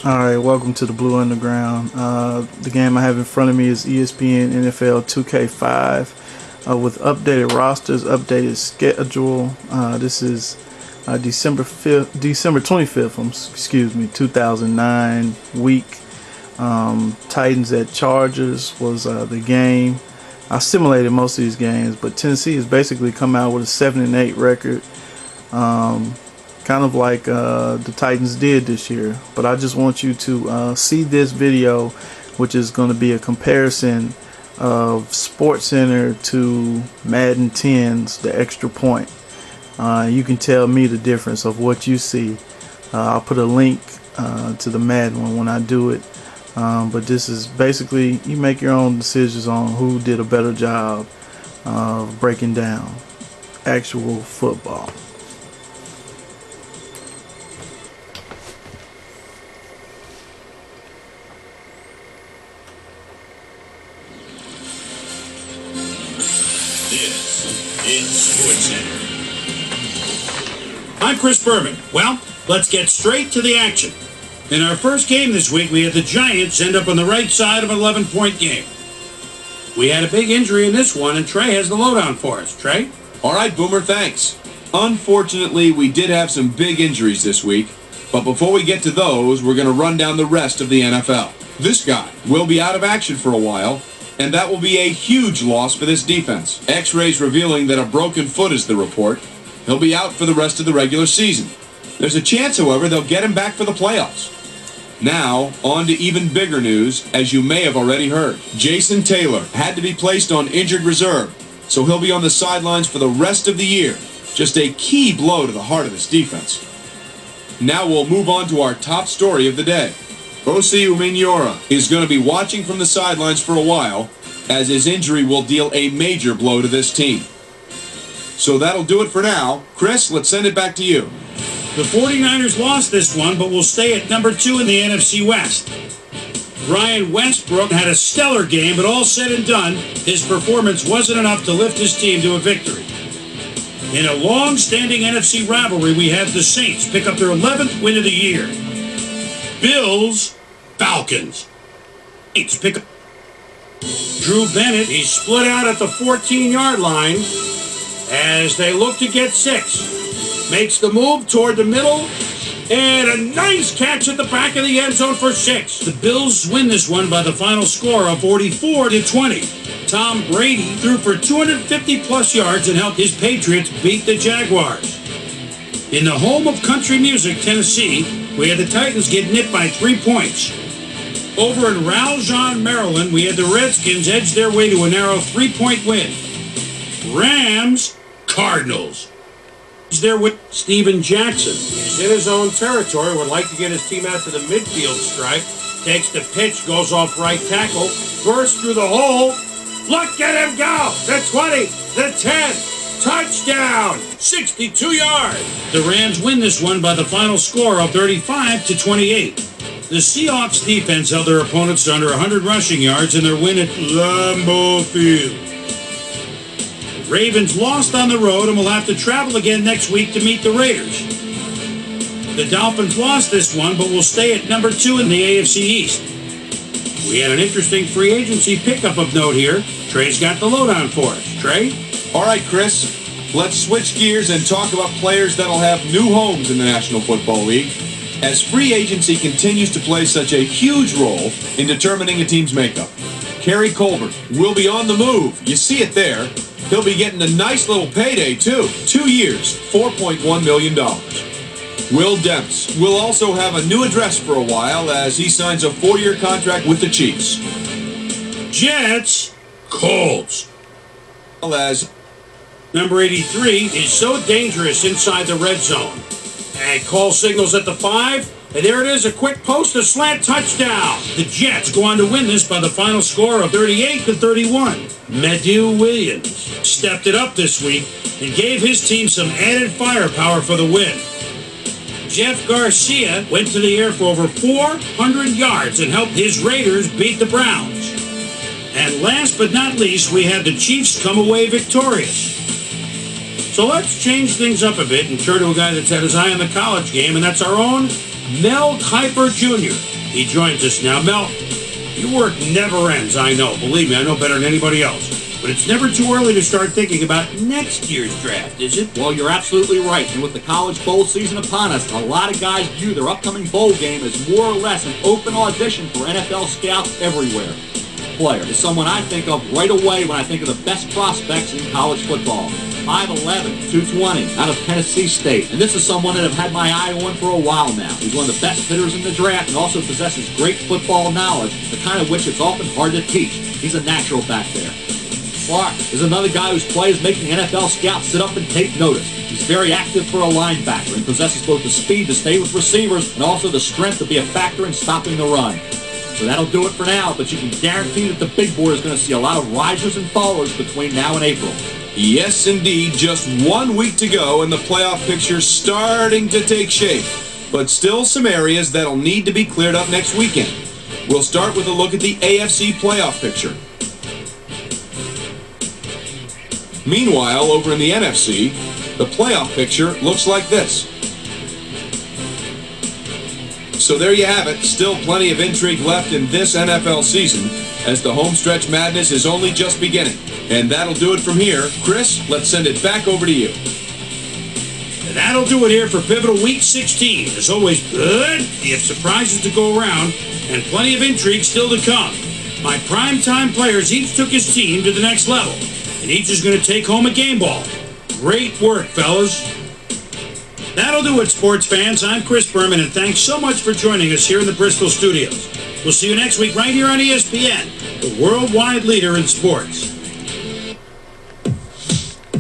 All right, welcome to the Blue Underground. The game I have in front of me is ESPN NFL 2K5 with updated rosters, updated schedule. This is December 25th, 2009 week. Titans at Chargers was the game. I simulated most of these games, but Tennessee has basically come out with a 7-8 record. Kind of like the Titans did this year. But I just want you to see this video, which is going to be a comparison of SportsCenter to Madden 10's the extra point. You can tell me the difference of what you see. I'll put a link to the Madden one when I do it. But this is basically, you make your own decisions on who did a better job of breaking down actual football. I'm Chris Berman. Well, let's get straight to the action. In our first game this week, we had the Giants end up on the right side of an 11-point game. We had a big injury in this one, and Trey has the lowdown for us. Trey? All right, Boomer, thanks. Unfortunately, we did have some big injuries this week, but before we get to those, we're going to run down the rest of the NFL. This guy will be out of action for a while, and that will be a huge loss for this defense. X-rays revealing that a broken foot is the report. He'll be out for the rest of the regular season. There's a chance, however, they'll get him back for the playoffs. Now, on to even bigger news, as you may have already heard. Jason Taylor had to be placed on injured reserve, so he'll be on the sidelines for the rest of the year. Just a key blow to the heart of this defense. Now we'll move on to our top story of the day. Osi Umenyiora is going to be watching from the sidelines for a while, as his injury will deal a major blow to this team. So that'll do it for now. Chris, let's send it back to you. The 49ers lost this one, but will stay at number 2 in the NFC West. Ryan Westbrook had a stellar game, but all said and done, his performance wasn't enough to lift his team to a victory. In a long-standing NFC rivalry, we have the Saints pick up their 11th win of the year. Bills, Falcons. Saints pick up. Drew Bennett, he's split out at the 14-yard line as they look to get 6. Makes the move toward the middle, and a nice catch at the back of the end zone for 6. The Bills win this one by the final score of 44-20. Tom Brady threw for 250-plus yards and helped his Patriots beat the Jaguars. In the home of country music, Tennessee, we had the Titans get nipped by 3 points. Over in Ralston, Maryland, we had the Redskins edge their way to a narrow 3-point win. Rams, Cardinals. There with Steven Jackson. He's in his own territory, would like to get his team out to the midfield stripe. Takes the pitch, goes off right tackle, bursts through the hole. Look at him go! The 20, the 10, touchdown! 62 yards! The Rams win this one by the final score of 35-28. The Seahawks defense held their opponents to under 100 rushing yards in their win at Lambeau Field. Ravens lost on the road and will have to travel again next week to meet the Raiders. The Dolphins lost this one, but will stay at number 2 in the AFC East. We had an interesting free agency pickup of note here. Trey's got the lowdown for us. Trey? All right, Chris. Let's switch gears and talk about players that'll have new homes in the National Football League, as free agency continues to play such a huge role in determining a team's makeup. Kerry Colbert will be on the move. You see it there. He'll be getting a nice little payday, too. 2 years, $4.1 million. Will Demps will also have a new address for a while as he signs a 4-year contract with the Chiefs. Jets, Colts. As number 83 is so dangerous inside the red zone. And call signals at the 5. And there it is, a quick post, a slant touchdown. The Jets go on to win this by the final score of 38-31. Medu Williams stepped it up this week and gave his team some added firepower for the win. Jeff Garcia went to the air for over 400 yards and helped his Raiders beat the Browns. And last but not least, we had the Chiefs come away victorious. So let's change things up a bit and turn to a guy that's had his eye on the college game, and that's our own Mel Kiper Jr. He joins us now. Mel, your work never ends, I know. Believe me, I know better than anybody else. But it's never too early to start thinking about next year's draft, is it? Well, you're absolutely right. And with the college bowl season upon us, a lot of guys view their upcoming bowl game as more or less an open audition for NFL scouts everywhere. Player is someone I think of right away when I think of the best prospects in college football. 5'11", 220, out of Tennessee State. And this is someone that I've had my eye on for a while now. He's one of the best hitters in the draft and also possesses great football knowledge, the kind of which it's often hard to teach. He's a natural back there. Clark is another guy whose play is making NFL scouts sit up and take notice. He's very active for a linebacker and possesses both the speed to stay with receivers and also the strength to be a factor in stopping the run. So that'll do it for now, but you can guarantee that the big board is going to see a lot of risers and fallers between now and April. Yes, indeed. Just 1 week to go, and the playoff picture's starting to take shape. But still some areas that'll need to be cleared up next weekend. We'll start with a look at the AFC playoff picture. Meanwhile, over in the NFC, the playoff picture looks like this. So there you have it. Still plenty of intrigue left in this NFL season, as the homestretch madness is only just beginning. And that'll do it from here. Chris, let's send it back over to you. And that'll do it here for Pivotal Week 16. There's always plenty of surprises to go around and plenty of intrigue still to come. My primetime players each took his team to the next level, and each is going to take home a game ball. Great work, fellas. That'll do it, sports fans. I'm Chris Berman, and thanks so much for joining us here in the Bristol studios. We'll see you next week right here on ESPN, the worldwide leader in sports.